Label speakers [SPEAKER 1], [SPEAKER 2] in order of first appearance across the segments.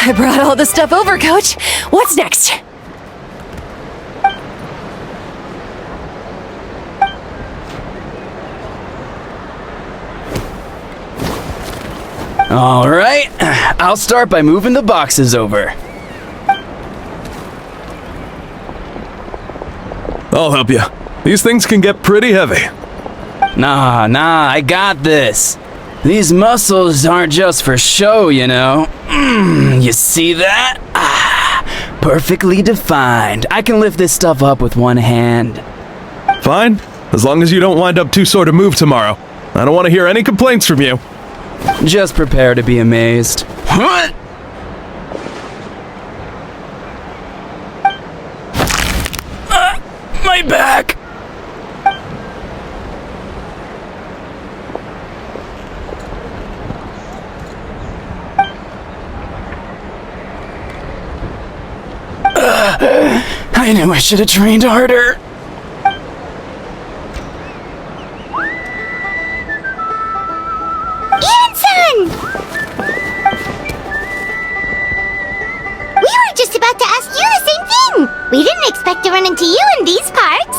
[SPEAKER 1] I brought all the stuff over, Coach. What's next?
[SPEAKER 2] All right, I'll start by moving the boxes over.
[SPEAKER 3] I'll help you. These things can get pretty heavy.
[SPEAKER 2] Nah, I got this. These muscles aren't just for show, you know. You see that? Perfectly defined. I can lift this stuff up with one hand.
[SPEAKER 3] Fine, as long as you don't wind up too sore to move tomorrow. I don't want to hear any complaints from you.
[SPEAKER 2] Just prepare to be amazed. What? My back! I knew I should have trained harder.
[SPEAKER 4] Genshin! We were just about to ask you the same thing! We didn't expect to run into you in these parts!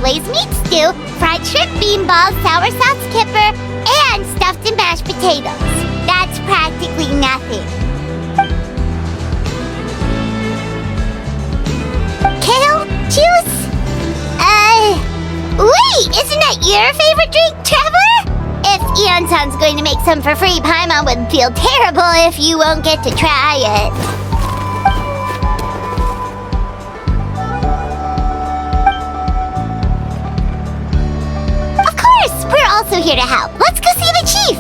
[SPEAKER 4] Glazed meat stew, fried shrimp beanballs, sour sauce kipper, and stuffed and mashed potatoes. That's practically nothing. Kale juice? Wait, isn't that your favorite drink, Traveler? If Eon-san's going to make some for free, Paimon would feel terrible if you won't get to try it. We're also here to help. Let's go see the chief!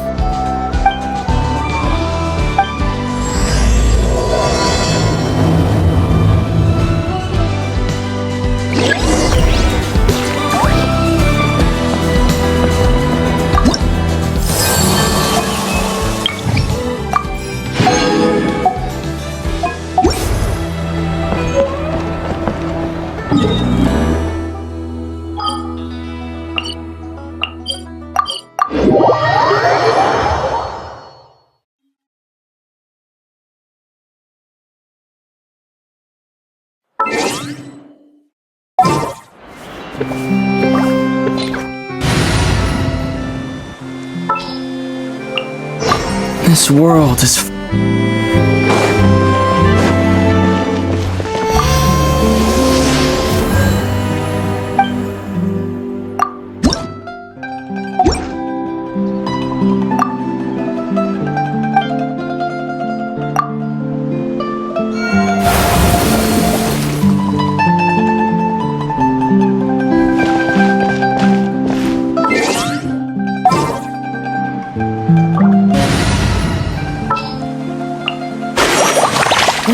[SPEAKER 2] This world is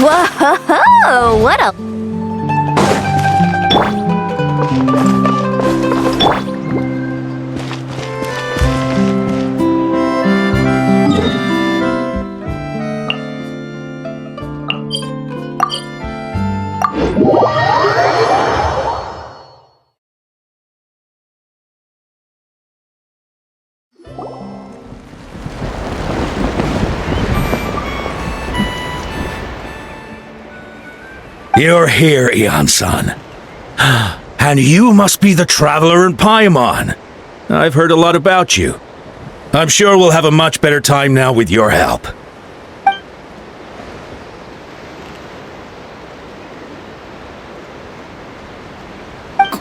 [SPEAKER 1] Whoa, what a...
[SPEAKER 5] You're here, Eon-san. And you must be the traveler in Paimon. I've heard a lot about you. I'm sure we'll have a much better time now with your help.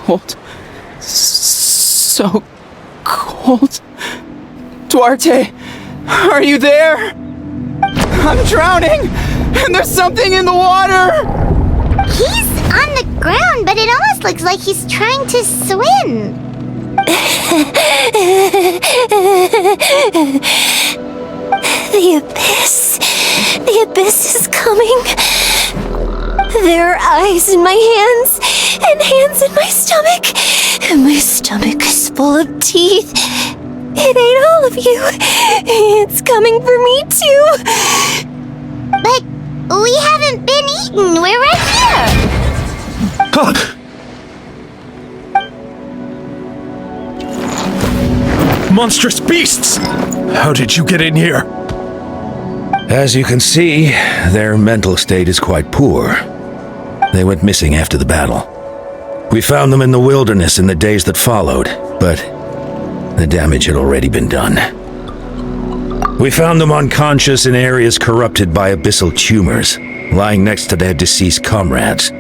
[SPEAKER 2] cold. So cold. Duarte, are you there? I'm drowning, and there's something in the water!
[SPEAKER 4] He's on the ground, but it almost looks like he's trying to swim.
[SPEAKER 1] The abyss. The abyss is coming. There are eyes in my hands, and hands in my stomach, and my stomach is full of teeth. It ain't all of you. It's coming for me too.
[SPEAKER 4] But we haven't been eaten. We're right here.
[SPEAKER 3] Monstrous beasts! How did you get in here?
[SPEAKER 5] As you can see, their mental state is quite poor. They went missing after the battle. We found them in the wilderness in the days that followed, but the damage had already been done. We found them unconscious in areas corrupted by abyssal tumors, lying next to their deceased comrades.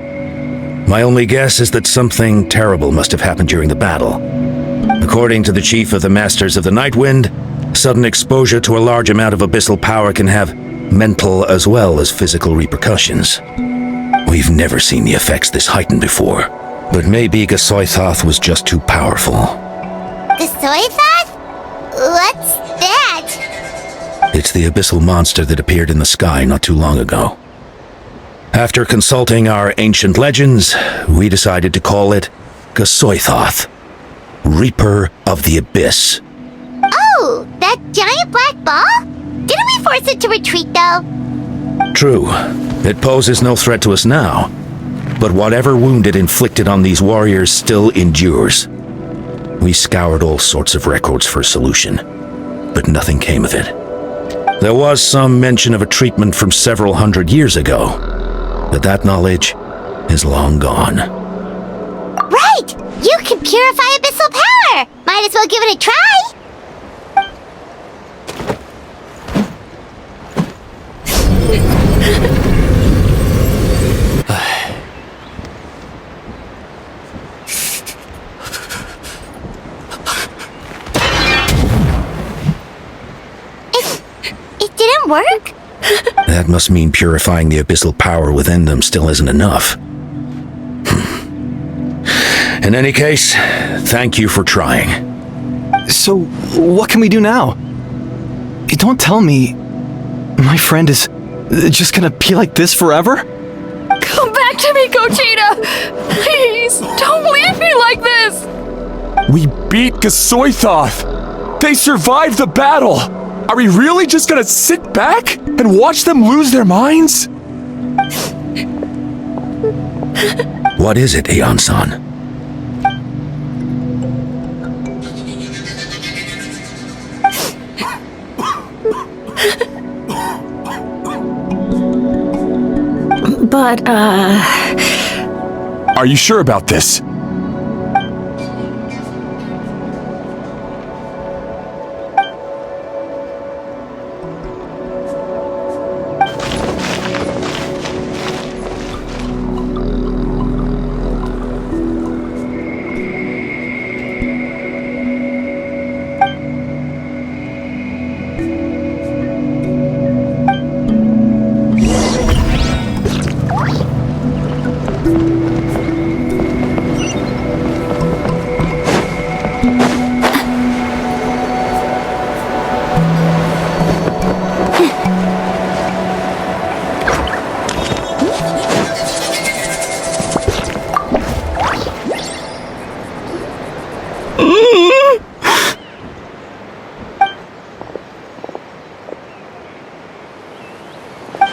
[SPEAKER 5] My only guess is that something terrible must have happened during the battle. According to the chief of the Masters of the Nightwind, sudden exposure to a large amount of abyssal power can have mental as well as physical repercussions. We've never seen the effects this heightened before, but maybe Gasoithoth was just too powerful.
[SPEAKER 4] Gasoithoth? What's that?
[SPEAKER 5] It's the abyssal monster that appeared in the sky not too long ago. After consulting our ancient legends, we decided to call it Gasoithoth, Reaper of the Abyss.
[SPEAKER 4] Oh, that giant black ball? Didn't we force it to retreat, though?
[SPEAKER 5] True, it poses no threat to us now, but whatever wound it inflicted on these warriors still endures. We scoured all sorts of records for a solution, but nothing came of it. There was some mention of a treatment from several hundred years ago, but that knowledge is long gone.
[SPEAKER 4] Right! You can purify abyssal power! Might as well give it a try! It didn't work?
[SPEAKER 5] That must mean purifying the abyssal power within them still isn't enough. In any case, thank you for trying.
[SPEAKER 6] So, what can we do now? Don't tell me my friend is just gonna be like this forever?
[SPEAKER 1] Come back to me, Gogeta! Please, don't leave me like this!
[SPEAKER 7] We beat Gasoithoth! They survived the battle! Are we really just gonna sit back and watch them lose their minds?
[SPEAKER 5] What is it, Aeon-san?
[SPEAKER 1] But,
[SPEAKER 7] Are you sure about this?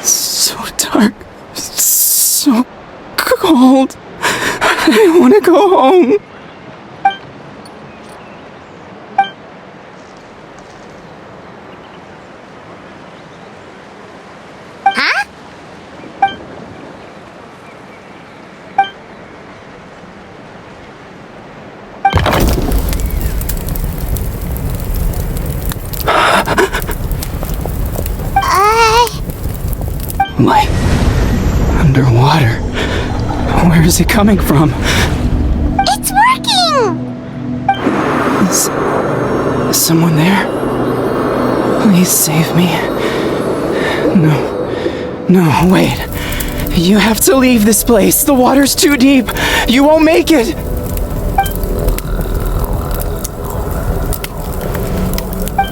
[SPEAKER 2] So dark, so cold. I want to go home.
[SPEAKER 4] Huh?
[SPEAKER 2] Light underwater. Where is it coming from?
[SPEAKER 4] It's working!
[SPEAKER 2] Is someone there? Please save me. No, wait. You have to leave this place. The water's too deep. You won't make it.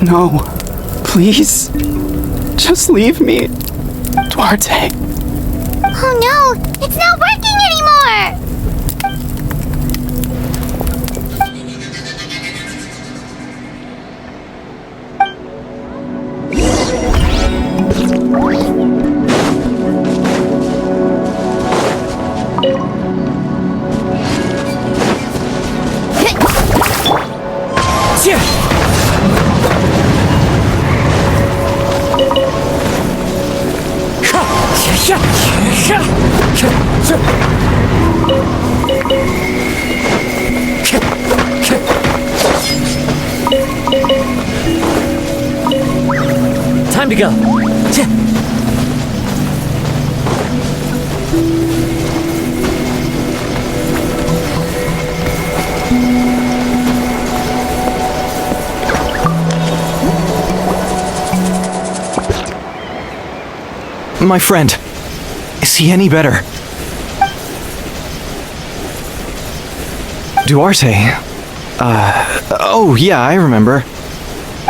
[SPEAKER 2] No. Please. Just leave me. Duarte.
[SPEAKER 4] Oh no, it's not working anymore!
[SPEAKER 8] Time to go.
[SPEAKER 6] My friend, is he any better? Duarte? Oh yeah, I remember.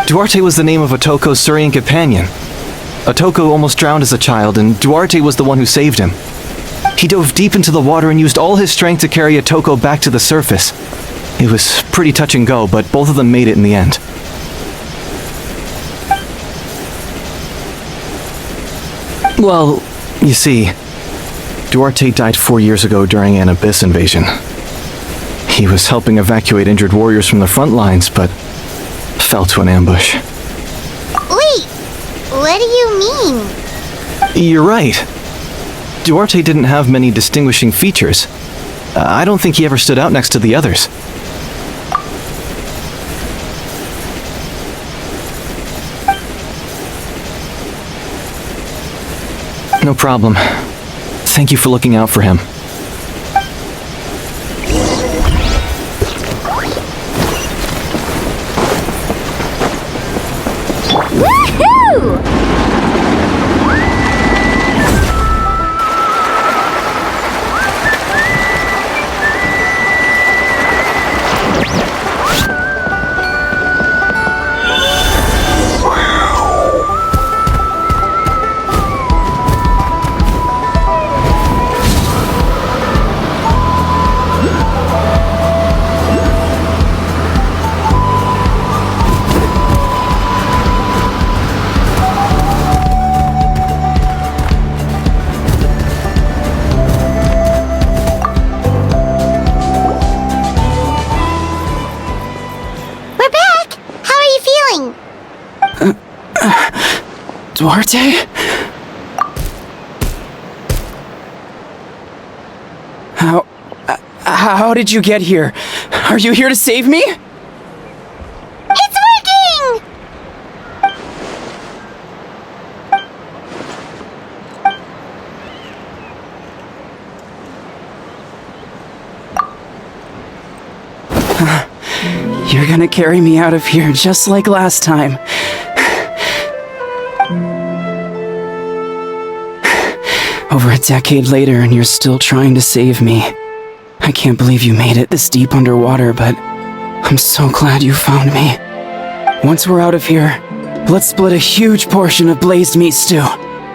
[SPEAKER 6] Duarte was the name of Otoko's Surian companion. Otoko almost drowned as a child, and Duarte was the one who saved him. He dove deep into the water and used all his strength to carry Otoko back to the surface. It was pretty touch and go, but both of them made it in the end. Well, you see, Duarte died 4 years ago during an Abyss invasion. He was helping evacuate injured warriors from the front lines, but fell to an ambush.
[SPEAKER 4] Wait, what do you mean?
[SPEAKER 6] You're right. Duarte didn't have many distinguishing features. I don't think he ever stood out next to the others. No problem. Thank you for looking out for him.
[SPEAKER 4] Woohoo!
[SPEAKER 2] Duarte? How did you get here? Are you here to save me?
[SPEAKER 4] It's working!
[SPEAKER 2] You're gonna carry me out of here just like last time. Over a decade later, and you're still trying to save me. I can't believe you made it this deep underwater, but I'm so glad you found me. Once we're out of here, let's split a huge portion of blazed meat stew,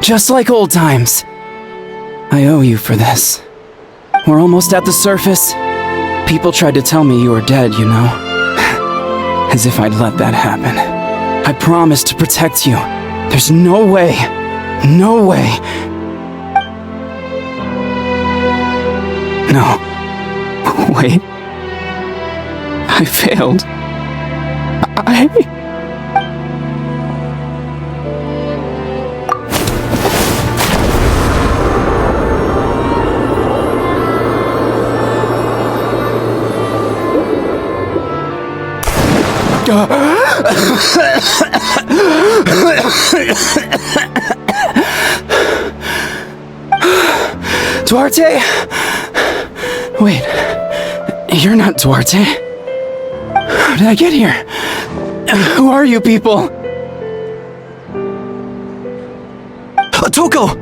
[SPEAKER 2] just like old times. I owe you for this. We're almost at the surface. People tried to tell me you were dead, you know. As if I'd let that happen. I promised to protect you. There's no way. No way. No. Wait. I failed. Duarte? Wait, you're not Duarte. How did I get here? Who are you people?
[SPEAKER 6] Otoko!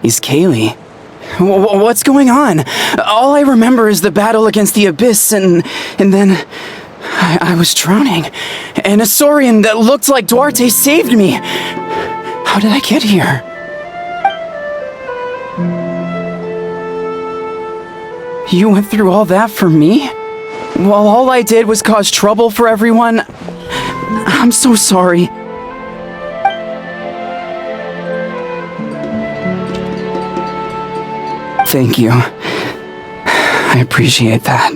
[SPEAKER 2] He's Kaylee. What's going on? All I remember is the battle against the Abyss and then I was drowning. and a Saurian that looked like Duarte saved me. How did I get here? You went through all that for me? While all I did was cause trouble for everyone? I'm so sorry. Thank you. I appreciate that.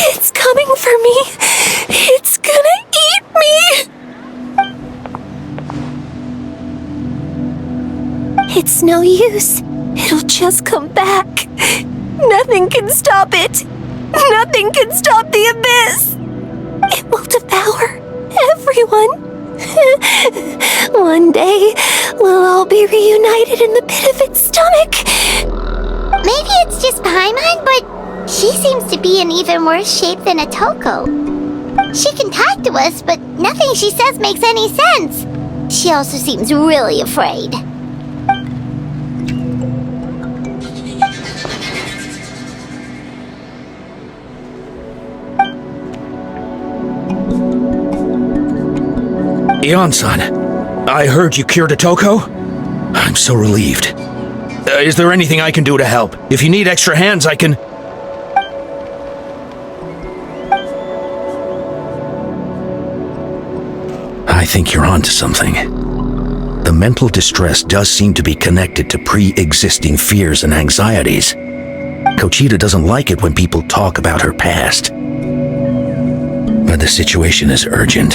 [SPEAKER 1] It's coming for me. It's gonna eat me. It's no use. It'll just come back. Nothing can stop it. Nothing can stop the abyss. It will devour everyone. One day, we'll all be reunited in the pit of its stomach.
[SPEAKER 4] Maybe it's just Paimon, but she seems to be in even worse shape than Otoko. She can talk to us, but nothing she says makes any sense. She also seems really afraid.
[SPEAKER 5] Ion-san, I heard you cured Otoko? I'm so relieved. Is there anything I can do to help? If you need extra hands, I can... I think you're onto something. The mental distress does seem to be connected to pre-existing fears and anxieties. Kochita doesn't like it when people talk about her past. But the situation is urgent.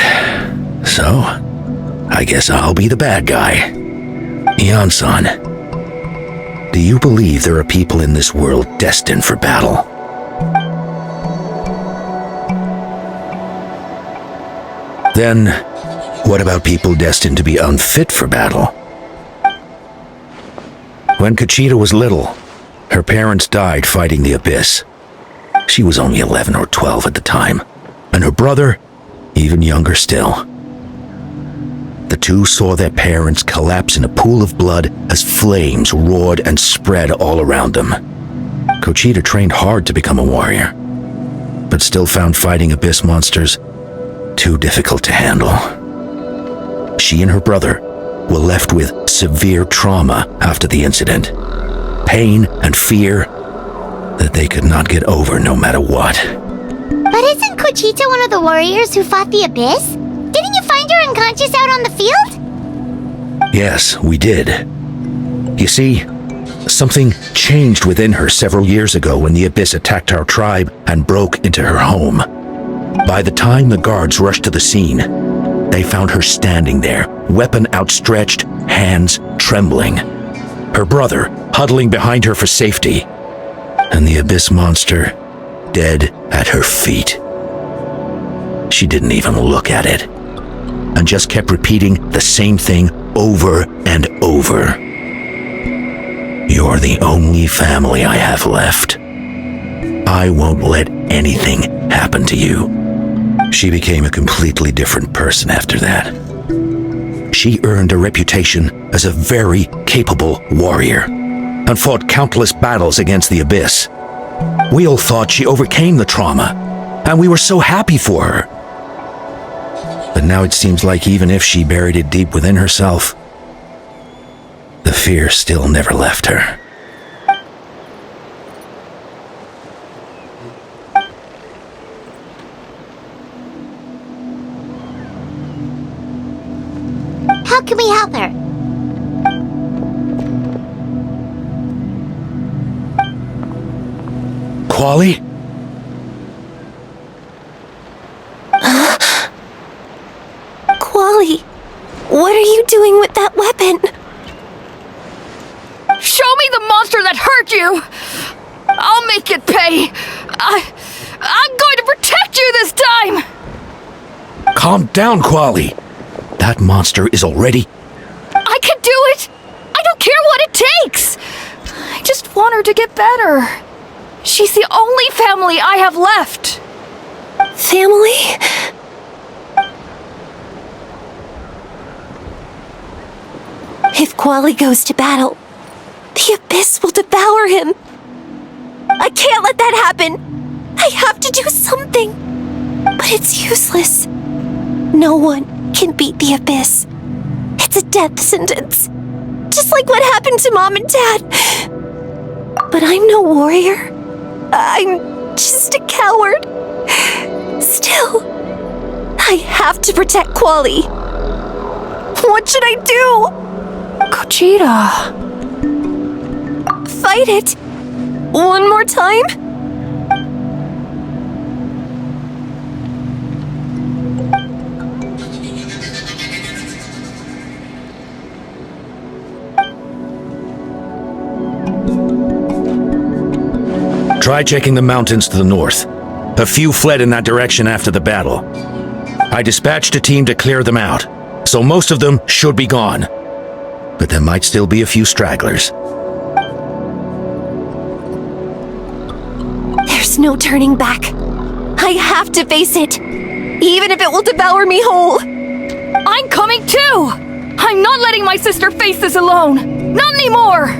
[SPEAKER 5] So, I guess I'll be the bad guy. Ion-san, do you believe there are people in this world destined for battle? Then, what about people destined to be unfit for battle? When Kochita was little, her parents died fighting the abyss. She was only 11 or 12 at the time, and her brother, even younger still. The two saw their parents collapse in a pool of blood as flames roared and spread all around them. Kochita trained hard to become a warrior, but still found fighting abyss monsters too difficult to handle. She and her brother were left with severe trauma after the incident, pain and fear that they could not get over no matter what.
[SPEAKER 4] But isn't Kochita one of the warriors who fought the abyss? Didn't you find her unconscious out on the field?
[SPEAKER 5] Yes, we did. You see, something changed within her several years ago when the abyss attacked our tribe and broke into her home. By the time the guards rushed to the scene, they found her standing there, weapon outstretched, hands trembling. Her brother huddling behind her for safety, and the abyss monster dead at her feet. She didn't even look at it, and just kept repeating the same thing over and over. You're the only family I have left. I won't let anything happen to you. She became a completely different person after that. She earned a reputation as a very capable warrior, and fought countless battles against the abyss. We all thought she overcame the trauma, and we were so happy for her. But now it seems like even if she buried it deep within herself, the fear still never left her.
[SPEAKER 4] How can we help her?
[SPEAKER 5] Quali?
[SPEAKER 1] Quali, what are you doing with that weapon?
[SPEAKER 8] Show me the monster that hurt you! I'll make it pay! I'm going to protect you this time!
[SPEAKER 5] Calm down, Quali. That monster is already...
[SPEAKER 8] I can do it! I don't care what it takes! I just want her to get better. She's the only family I have left.
[SPEAKER 1] Family? If Quali goes to battle, the Abyss will devour him. I can't let that happen. I have to do something. But it's useless. No one can beat the Abyss. It's a death sentence. Just like what happened to Mom and Dad. But I'm no warrior. I'm just a coward. Still, I have to protect Quali. What should I do?
[SPEAKER 8] Gogeta.
[SPEAKER 1] Fight it. One more time?
[SPEAKER 5] Try checking the mountains to the north. A few fled in that direction after the battle. I dispatched a team to clear them out, so most of them should be gone. But there might still be a few stragglers.
[SPEAKER 1] There's no turning back. I have to face it, even if it will devour me whole.
[SPEAKER 8] I'm coming too! I'm not letting my sister face this alone! Not anymore!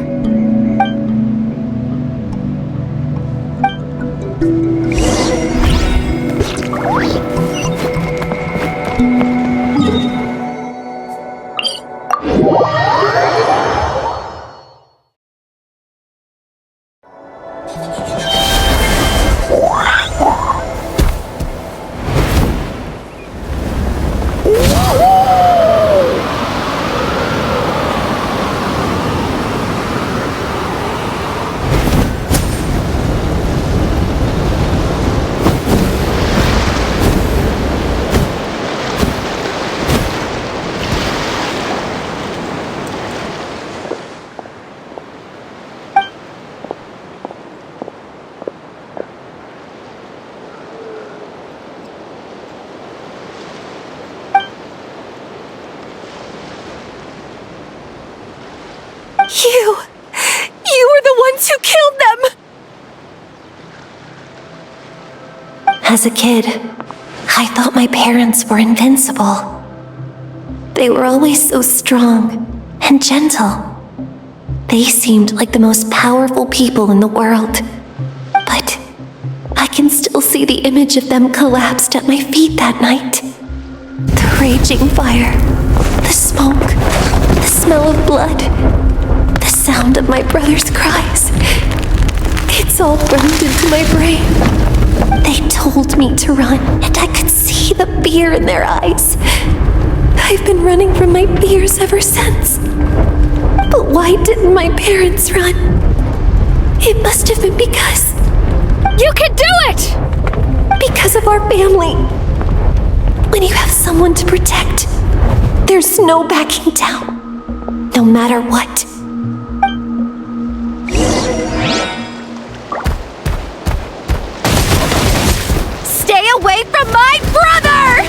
[SPEAKER 1] You were the ones who killed them! As a kid, I thought my parents were invincible. They were always so strong and gentle. They seemed like the most powerful people in the world. But I can still see the image of them collapsed at my feet that night. The raging fire, the smoke, the smell of blood, the sound of my brother's cries. It's all burned into my brain. They told me to run, and I could see the fear in their eyes. I've been running from my fears ever since. But why didn't my parents run? It must have been because...
[SPEAKER 8] You can do it!
[SPEAKER 1] Because of our family. When you have someone to protect, there's no backing down, no matter what. Stay away from my brother!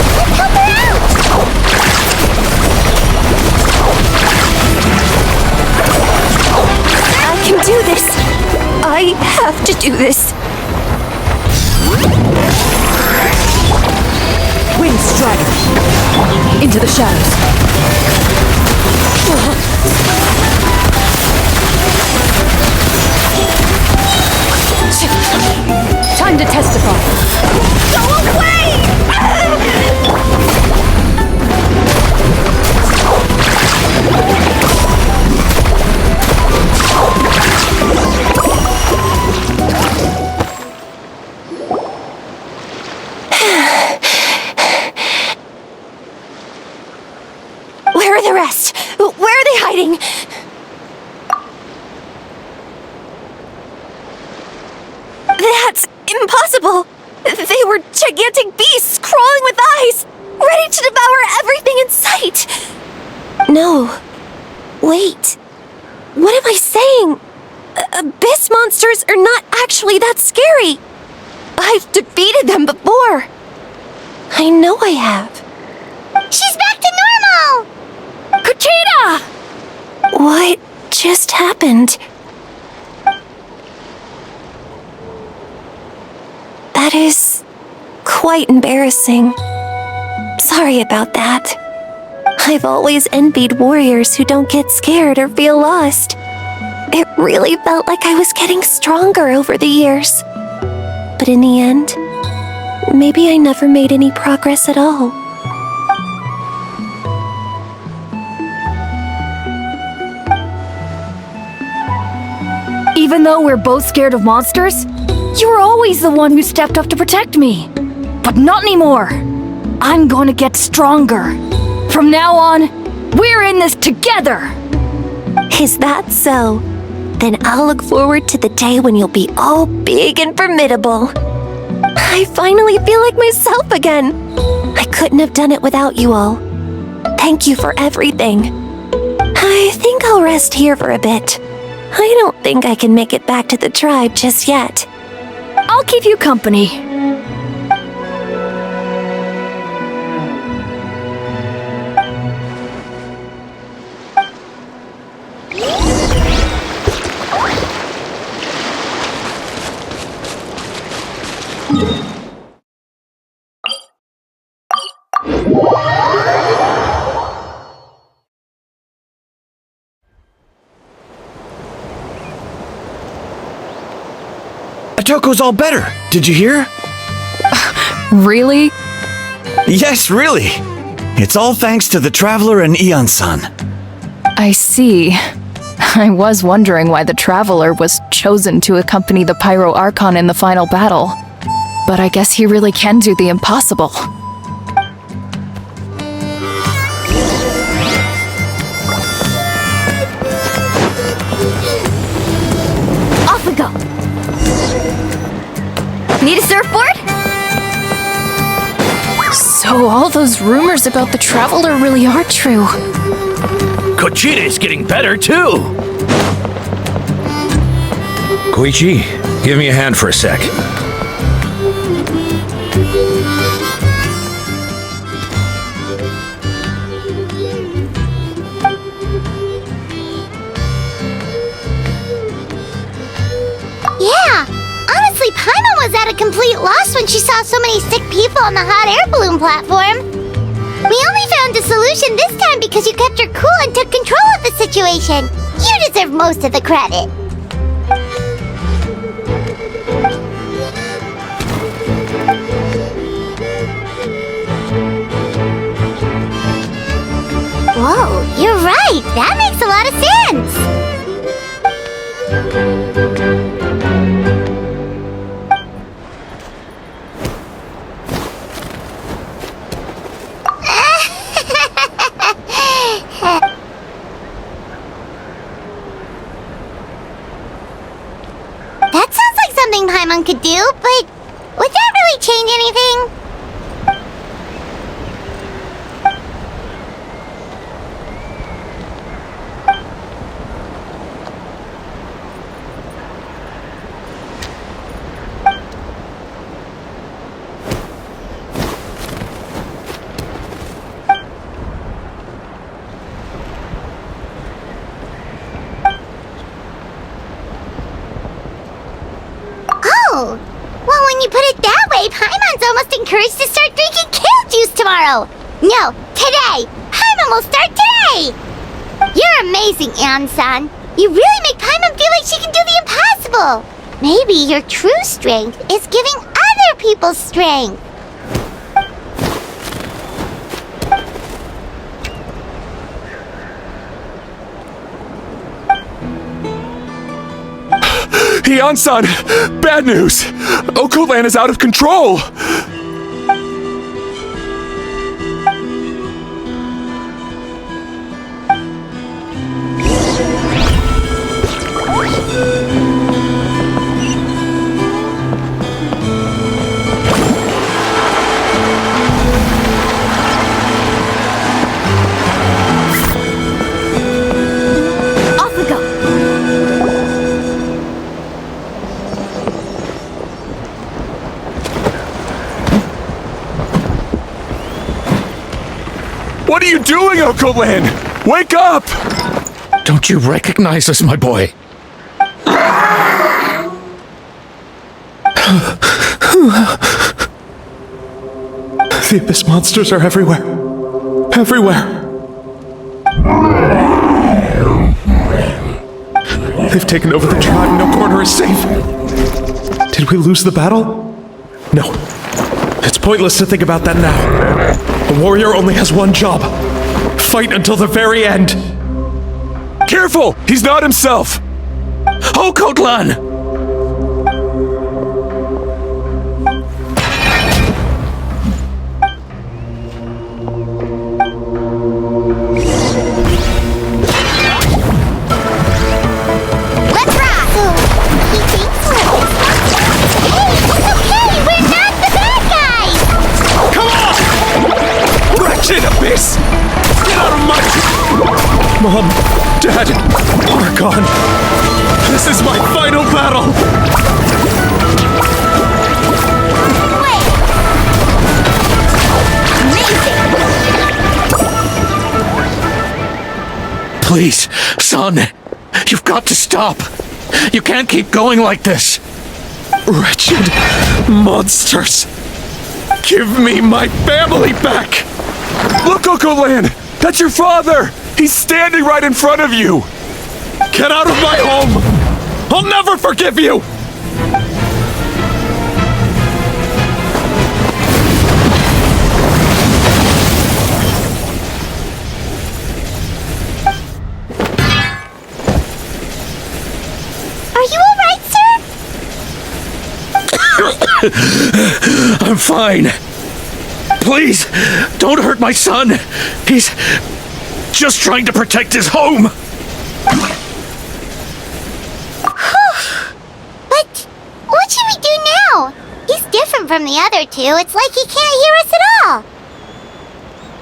[SPEAKER 4] Let's help her out!
[SPEAKER 1] I can do this. I have to do this.
[SPEAKER 9] Wind Strider! Into the shadows. Time to testify.
[SPEAKER 1] Go away! Where are the rest? Where are they hiding? That's impossible! They were gigantic beasts crawling with eyes, ready to devour everything in sight! No. Wait. What am I saying? Abyss monsters are not actually that scary. I've defeated them before. I know I have.
[SPEAKER 4] She's back to normal!
[SPEAKER 8] Kuchina!
[SPEAKER 1] What just happened? That is quite embarrassing. Sorry about that. I've always envied warriors who don't get scared or feel lost. It really felt like I was getting stronger over the years. But in the end, maybe I never made any progress at all.
[SPEAKER 8] Even though we're both scared of monsters, you were always the one who stepped up to protect me. But not anymore. I'm going to get stronger. From now on, we're in this together.
[SPEAKER 1] Is that so? Then I'll look forward to the day when you'll be all big and formidable. I finally feel like myself again. I couldn't have done it without you all. Thank you for everything. I think I'll rest here for a bit. I don't think I can make it back to the tribe just yet.
[SPEAKER 8] I'll keep you company.
[SPEAKER 6] Atoko's all better. Did you hear?
[SPEAKER 8] Really?
[SPEAKER 6] Yes, really. It's all thanks to the Traveler and Eon-san.
[SPEAKER 8] I see. I was wondering why the Traveler was chosen to accompany the Pyro Archon in the final battle. But I guess he really can do the impossible.
[SPEAKER 4] Off we go! Need a surfboard?
[SPEAKER 8] So all those rumors about the Traveler really are true.
[SPEAKER 5] Kuchina's getting better, too! Koichi, give me a hand for a sec.
[SPEAKER 4] Yeah! Honestly, Paimon was at a complete loss when she saw so many sick people on the hot air balloon platform. We only found a solution this time because you kept her cool and took control of the situation. You deserve most of the credit. Whoa, you're right. That makes a lot of sense. That sounds like something Paimon could do, but would that really change anything? Oh, well, when you put it that way, Paimon's almost encouraged to start drinking kale juice tomorrow. No, today. Paimon will start today. You're amazing, Eon-san. You really make Paimon feel like she can do the impossible. Maybe your true strength is giving other people strength.
[SPEAKER 7] Eon-san! Bad news! Okoland is out of control!
[SPEAKER 4] Off we go.
[SPEAKER 7] doing, Uncle Lin? Wake up!
[SPEAKER 5] Don't you recognize us, my boy?
[SPEAKER 3] The Abyss monsters are everywhere. Everywhere. They've taken over the tribe. No corner is safe. Did we lose the battle? No. It's pointless to think about that now. A warrior only has one job. Fight until the very end.
[SPEAKER 7] Careful! He's not himself!
[SPEAKER 5] Oh, Kotlan!
[SPEAKER 4] Let's rock! He thinks we're Hey, it's okay! We're not the bad guys!
[SPEAKER 3] Come on! Wretched Abyss! Get out of my... Mom, Dad, we're gone. This is my final battle!
[SPEAKER 4] Wait! Amazing!
[SPEAKER 5] Please, son, you've got to stop. You can't keep going like this.
[SPEAKER 3] Wretched monsters! Give me my family back!
[SPEAKER 7] Look, Uncle Lin! That's your father! He's standing right in front of you!
[SPEAKER 3] Get out of my home! I'll never forgive you!
[SPEAKER 4] Are you alright, sir?
[SPEAKER 5] I'm fine. Please, don't hurt my son. He's just trying to protect his home.
[SPEAKER 4] But what should we do now? He's different from the other two. It's like he can't hear us at all.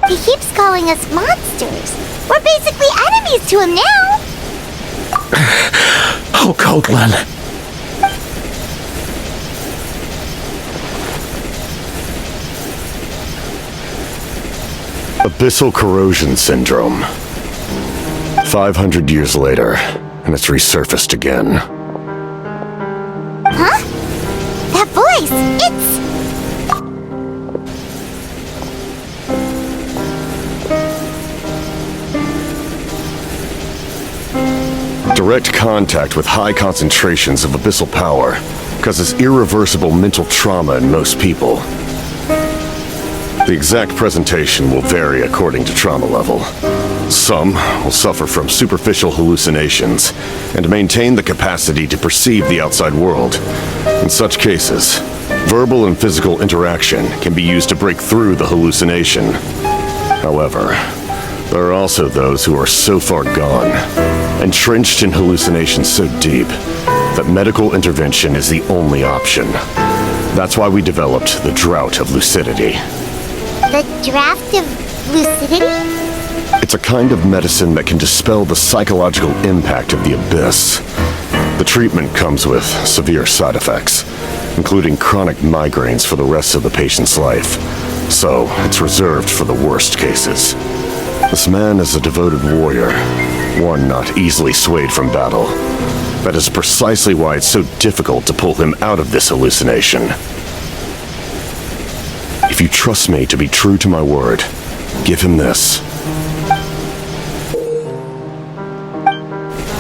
[SPEAKER 4] He keeps calling us monsters. We're basically enemies to him now.
[SPEAKER 5] Oh, Kotlan.
[SPEAKER 10] Abyssal corrosion syndrome. 500 years later, and it's resurfaced again.
[SPEAKER 4] Huh? That voice, it's...
[SPEAKER 10] Direct contact with high concentrations of abyssal power causes irreversible mental trauma in most people. The exact presentation will vary according to trauma level. Some will suffer from superficial hallucinations and maintain the capacity to perceive the outside world. In such cases, verbal and physical interaction can be used to break through the hallucination. However, there are also those who are so far gone, entrenched in hallucinations so deep, that medical intervention is the only option. That's why we developed the Drought of Lucidity.
[SPEAKER 4] The draft of lucidity?
[SPEAKER 10] It's a kind of medicine that can dispel the psychological impact of the abyss. The treatment comes with severe side effects, including chronic migraines for the rest of the patient's life. So, it's reserved for the worst cases. This man is a devoted warrior, one not easily swayed from battle. That is precisely why it's so difficult to pull him out of this hallucination. If you trust me to be true to my word, give him this.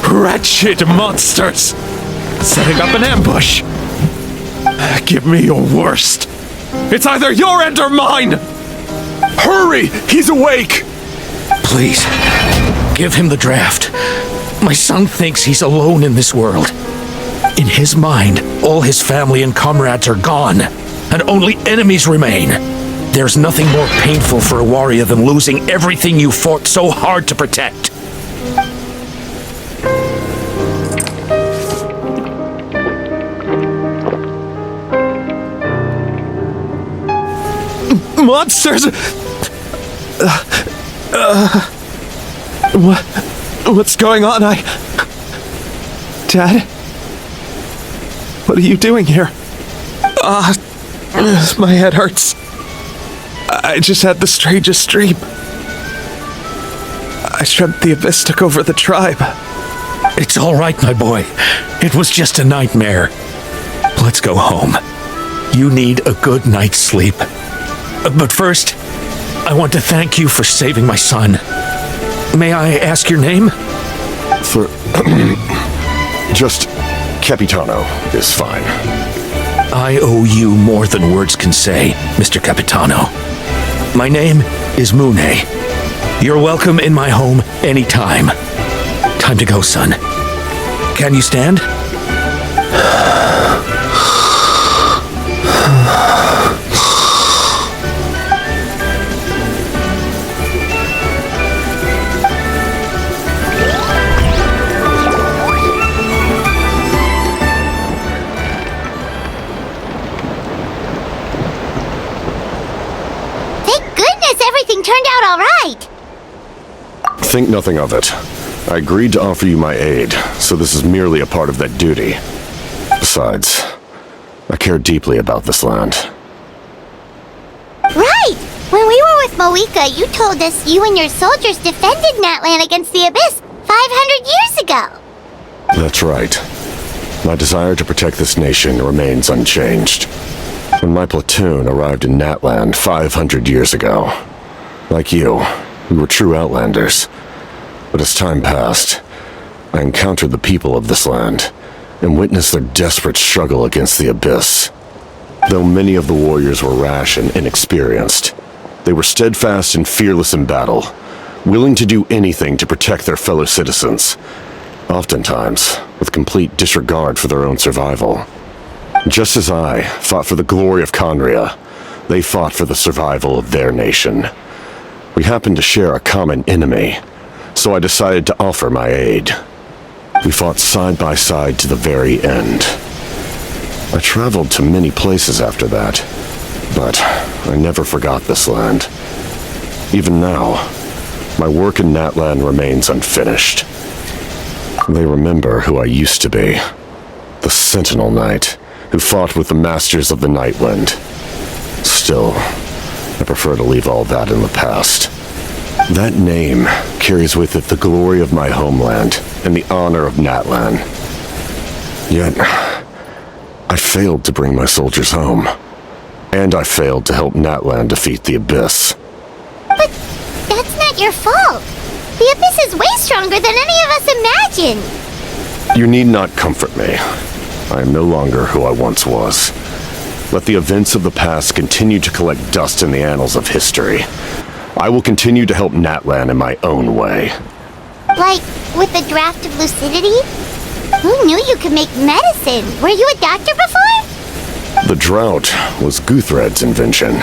[SPEAKER 3] Wretched monsters! Setting up an ambush! Give me your worst! It's either your end or mine!
[SPEAKER 7] Hurry! He's awake!
[SPEAKER 5] Please, give him the draft. My son thinks he's alone in this world. In his mind, all his family and comrades are gone, and only enemies remain. There's nothing more painful for a warrior than losing everything you fought so hard to protect.
[SPEAKER 3] Monsters! What's going on? Dad? What are you doing here? My head hurts. I just had the strangest dream. I dreamt the Abyss took over the tribe.
[SPEAKER 5] It's all right, my boy. It was just a nightmare. Let's go home. You need a good night's sleep. But first, I want to thank you for saving my son. May I ask your name?
[SPEAKER 10] For just Capitano is fine.
[SPEAKER 5] I owe you more than words can say, Mr. Capitano. My name is Mune. You're welcome in my home anytime. Time to go, son. Can you stand?
[SPEAKER 4] Thank goodness everything turned out all right.
[SPEAKER 10] Think nothing of it. I agreed to offer you my aid, so this is merely a part of that duty. Besides, I care deeply about this land.
[SPEAKER 4] Right! When we were with Moika, you told us you and your soldiers defended Natlan against the Abyss 500 years ago.
[SPEAKER 10] That's right. My desire to protect this nation remains unchanged. When my platoon arrived in Natland 500 years ago, like you, we were true outlanders. But as time passed, I encountered the people of this land and witnessed their desperate struggle against the Abyss. Though many of the warriors were rash and inexperienced, they were steadfast and fearless in battle, willing to do anything to protect their fellow citizens, oftentimes with complete disregard for their own survival. Just as I fought for the glory of Conria, they fought for the survival of their nation. We happened to share a common enemy, so I decided to offer my aid. We fought side by side to the very end. I traveled to many places after that, but I never forgot this land. Even now, my work in Natlan remains unfinished. They remember who I used to be, the Sentinel Knight, who fought with the Masters of the Nightwind. Still, I prefer to leave all that in the past. That name carries with it the glory of my homeland and the honor of Natlan. Yet, I failed to bring my soldiers home. And I failed to help Natlan defeat the Abyss.
[SPEAKER 4] But that's not your fault. The Abyss is way stronger than any of us imagined.
[SPEAKER 10] You need not comfort me. I am no longer who I once was. Let the events of the past continue to collect dust in the annals of history. I will continue to help Natlan in my own way.
[SPEAKER 4] Like, with the draft of lucidity? Who knew you could make medicine? Were you a doctor before?
[SPEAKER 10] The drought was Guthred's invention.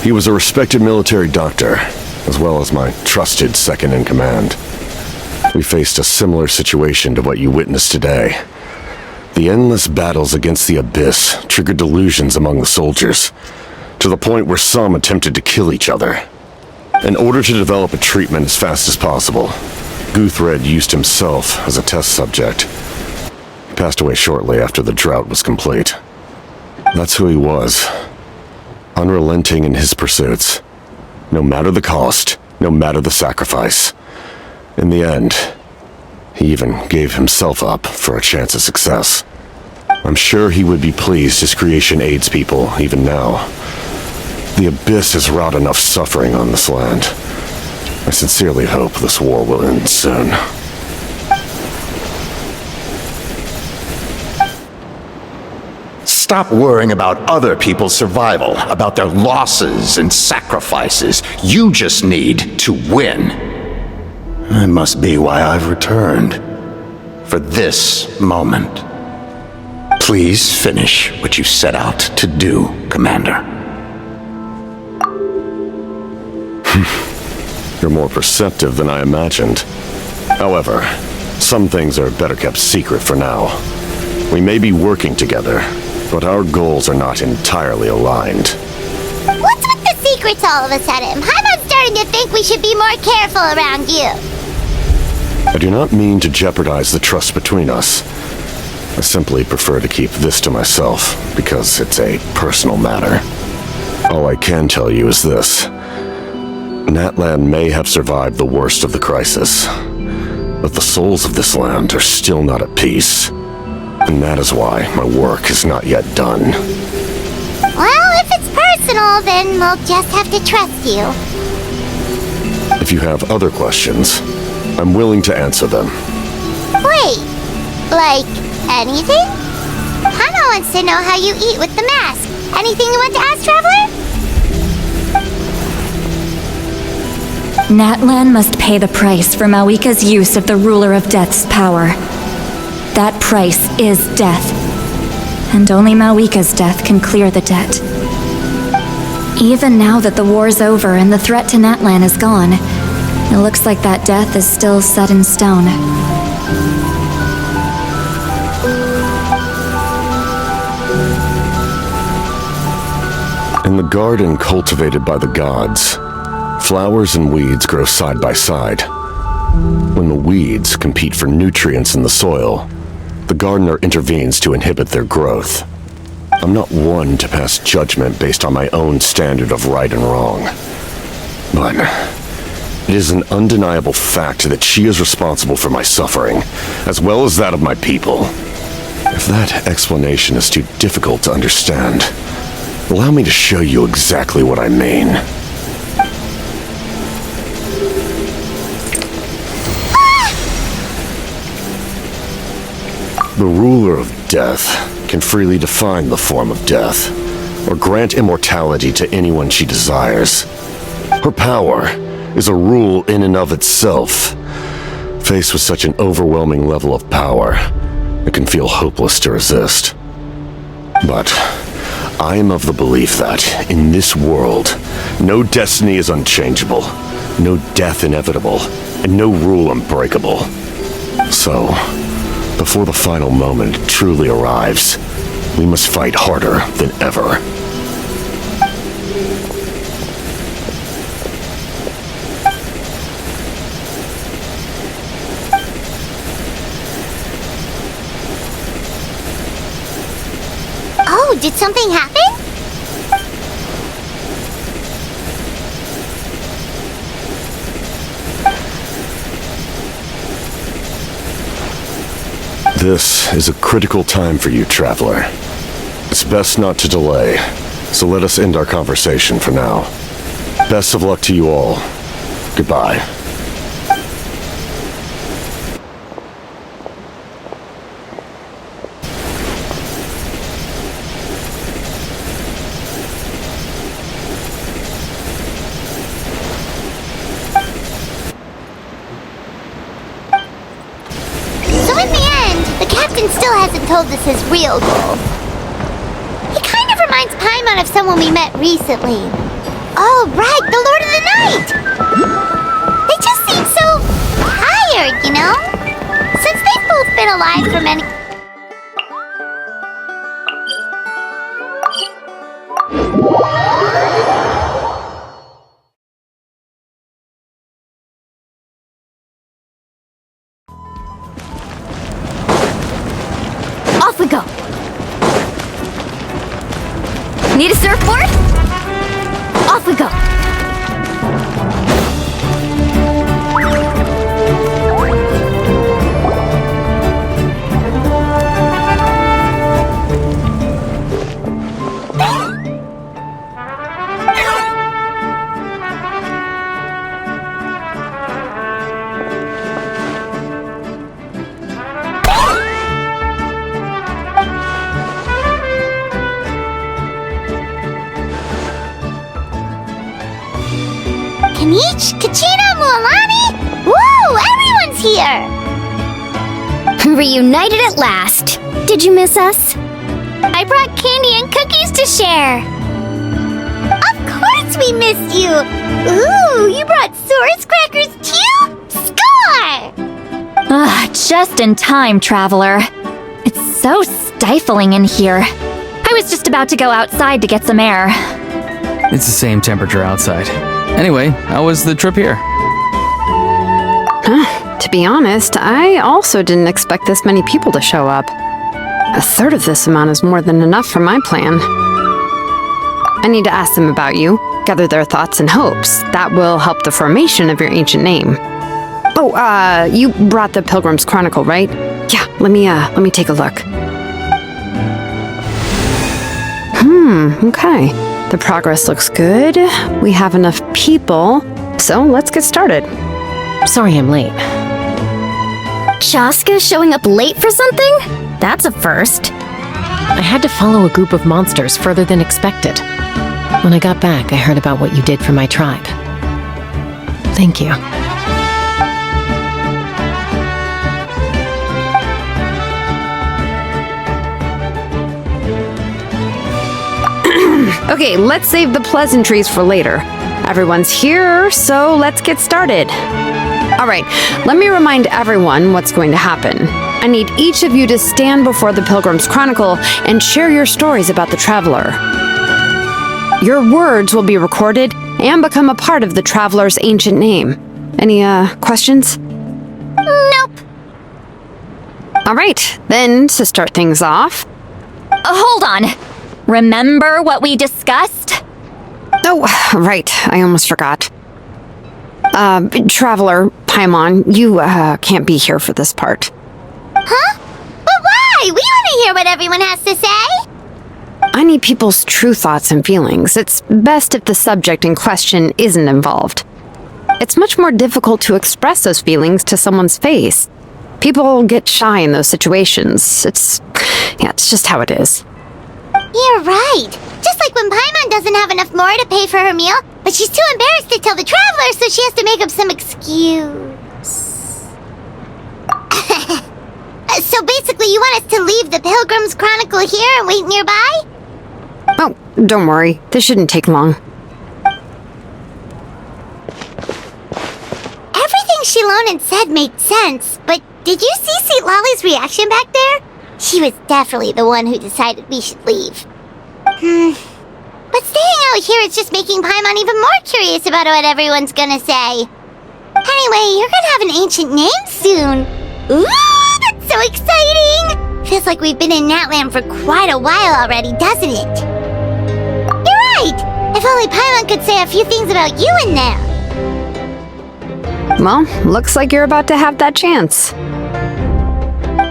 [SPEAKER 10] He was a respected military doctor, as well as my trusted second-in-command. We faced a similar situation to what you witnessed today. The endless battles against the Abyss triggered delusions among the soldiers, to the point where some attempted to kill each other. In order to develop a treatment as fast as possible, Guthred used himself as a test subject. He passed away shortly after the drought was complete. That's who he was. Unrelenting in his pursuits. No matter the cost, no matter the sacrifice. In the end, he even gave himself up for a chance of success. I'm sure he would be pleased his creation aids people even now. The Abyss has wrought enough suffering on this land. I sincerely hope this war will end soon.
[SPEAKER 11] Stop worrying about other people's survival, about their losses and sacrifices. You just need to win. That must be why I've returned. For this moment. Please finish what you set out to do, Commander.
[SPEAKER 10] You're more perceptive than I imagined. However, some things are better kept secret for now. We may be working together, but our goals are not entirely aligned.
[SPEAKER 4] What's with the secrets all of a sudden? I'm starting to think we should be more careful around you.
[SPEAKER 10] I do not mean to jeopardize the trust between us. I simply prefer to keep this to myself, because it's a personal matter. All I can tell you is this. Natlan may have survived the worst of the crisis, but the souls of this land are still not at peace. And that is why my work is not yet done.
[SPEAKER 4] Well, if it's personal, then we'll just have to trust you.
[SPEAKER 10] If you have other questions, I'm willing to answer them.
[SPEAKER 4] Wait, like anything? Hana wants to know how you eat with the mask. Anything you want to ask, Traveler?
[SPEAKER 8] Natlan must pay the price for Mawika's use of the Ruler of Death's power. That price is death. And only Mawika's death can clear the debt. Even now that the war's over and the threat to Natlan is gone, it looks like that death is still set in stone.
[SPEAKER 10] In the garden cultivated by the gods, flowers and weeds grow side by side. When the weeds compete for nutrients in the soil, the gardener intervenes to inhibit their growth. I'm not one to pass judgment based on my own standard of right and wrong. But it is an undeniable fact that she is responsible for my suffering, as well as that of my people. If that explanation is too difficult to understand, allow me to show you exactly what I mean. The ruler of death can freely define the form of death, or grant immortality to anyone she desires. Her power is a rule in and of itself. Faced with such an overwhelming level of power, it can feel hopeless to resist. But I am of the belief that, in this world, no destiny is unchangeable, no death inevitable, and no rule unbreakable. So, before the final moment truly arrives, we must fight harder than ever.
[SPEAKER 4] Oh, did something happen?
[SPEAKER 10] This is a critical time for you, Traveler. It's best not to delay, so let us end our conversation for now. Best of luck to you all. Goodbye.
[SPEAKER 4] Still hasn't told us his real goal. He kind of reminds Paimon of someone we met recently. Oh, right, the Lord of the Night! They just seem so tired, you know? Since they've both been alive for many...
[SPEAKER 8] Off we go! Need a surfboard? Off we go!
[SPEAKER 4] Kanich, Kachina, Mualani? Woo! Everyone's here!
[SPEAKER 1] Reunited at last. Did you miss us? I brought candy and cookies to share.
[SPEAKER 4] Of course we missed you! Ooh, you brought Source crackers too? Score!
[SPEAKER 8] Just in time, Traveler. It's so stifling in here. I was just about to go outside to get some air.
[SPEAKER 2] It's the same temperature outside. Anyway, how was the trip here?
[SPEAKER 12] To be honest, I also didn't expect this many people to show up. A third of this amount is more than enough for my plan. I need to ask them about you, gather their thoughts and hopes. That will help the formation of your ancient name. Oh, you brought the Pilgrim's Chronicle, right? Yeah, let me take a look. Okay. The progress looks good. We have enough people, so let's get started.
[SPEAKER 9] Sorry I'm late.
[SPEAKER 1] Shaska showing up late for something? That's a first.
[SPEAKER 9] I had to follow a group of monsters further than expected. When I got back, I heard about what you did for my tribe. Thank you.
[SPEAKER 12] Okay, let's save the pleasantries for later. Everyone's here, so let's get started. All right, let me remind everyone what's going to happen. I need each of you to stand before the Pilgrim's Chronicle and share your stories about the Traveler. Your words will be recorded and become a part of the Traveler's ancient name. Any, questions?
[SPEAKER 4] Nope.
[SPEAKER 12] All right, then to start things off.
[SPEAKER 1] Hold on. Remember what we discussed?
[SPEAKER 12] Oh, right, I almost forgot. Traveler, Paimon, you, can't be here for this part.
[SPEAKER 4] Huh? But why? We want to hear what everyone has to say.
[SPEAKER 12] I need people's true thoughts and feelings. It's best if the subject in question isn't involved. It's much more difficult to express those feelings to someone's face. People get shy in those situations. It's just how it is.
[SPEAKER 4] You're right. Just like when Paimon doesn't have enough more to pay for her meal, but she's too embarrassed to tell the Traveler, so she has to make up some excuse. So basically, you want us to leave the Pilgrim's Chronicle here and wait nearby?
[SPEAKER 12] Oh, don't worry. This shouldn't take long.
[SPEAKER 4] Everything Shilonen said made sense, but did you see St. Lolly's reaction back there? She was definitely the one who decided we should leave. But staying out here is just making Paimon even more curious about what everyone's gonna say. Anyway, you're gonna have an ancient name soon. Ooh, that's so exciting! Feels like we've been in Natland for quite a while already, doesn't it? You're right! If only Paimon could say a few things about you in there.
[SPEAKER 12] Well, looks like you're about to have that chance.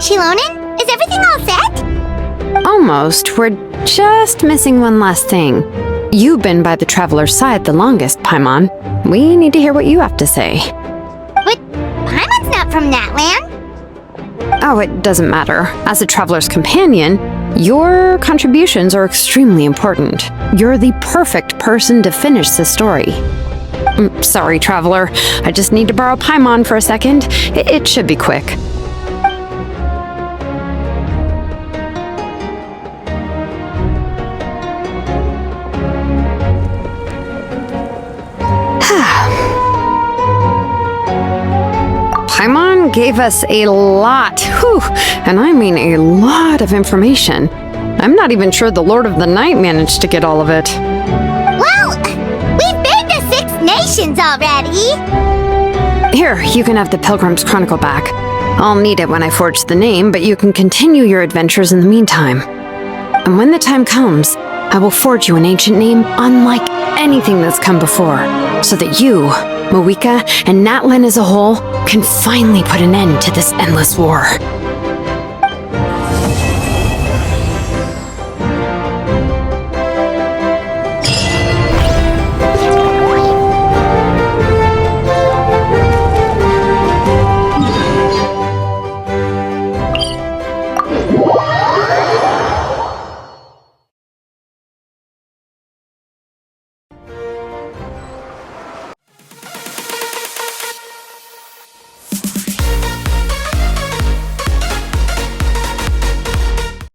[SPEAKER 4] Shilonen? Is everything all set?
[SPEAKER 12] Almost. We're just missing one last thing. You've been by the Traveler's side the longest, Paimon. We need to hear what you have to say.
[SPEAKER 4] But Paimon's not from Natland.
[SPEAKER 12] Oh, it doesn't matter. As a Traveler's companion, your contributions are extremely important. You're the perfect person to finish the story. Sorry, Traveler. I just need to borrow Paimon for a second. It should be quick. Paimon gave us a lot, and I mean a lot of information. I'm not even sure the Lord of the Night managed to get all of it.
[SPEAKER 4] Well, we've been to 6 nations already.
[SPEAKER 12] Here, you can have the Pilgrim's Chronicle back. I'll need it when I forge the name, but you can continue your adventures in the meantime. And when the time comes, I will forge you an ancient name unlike anything that's come before, so that you, Moeka, and Natlan as a whole can finally put an end to this endless war.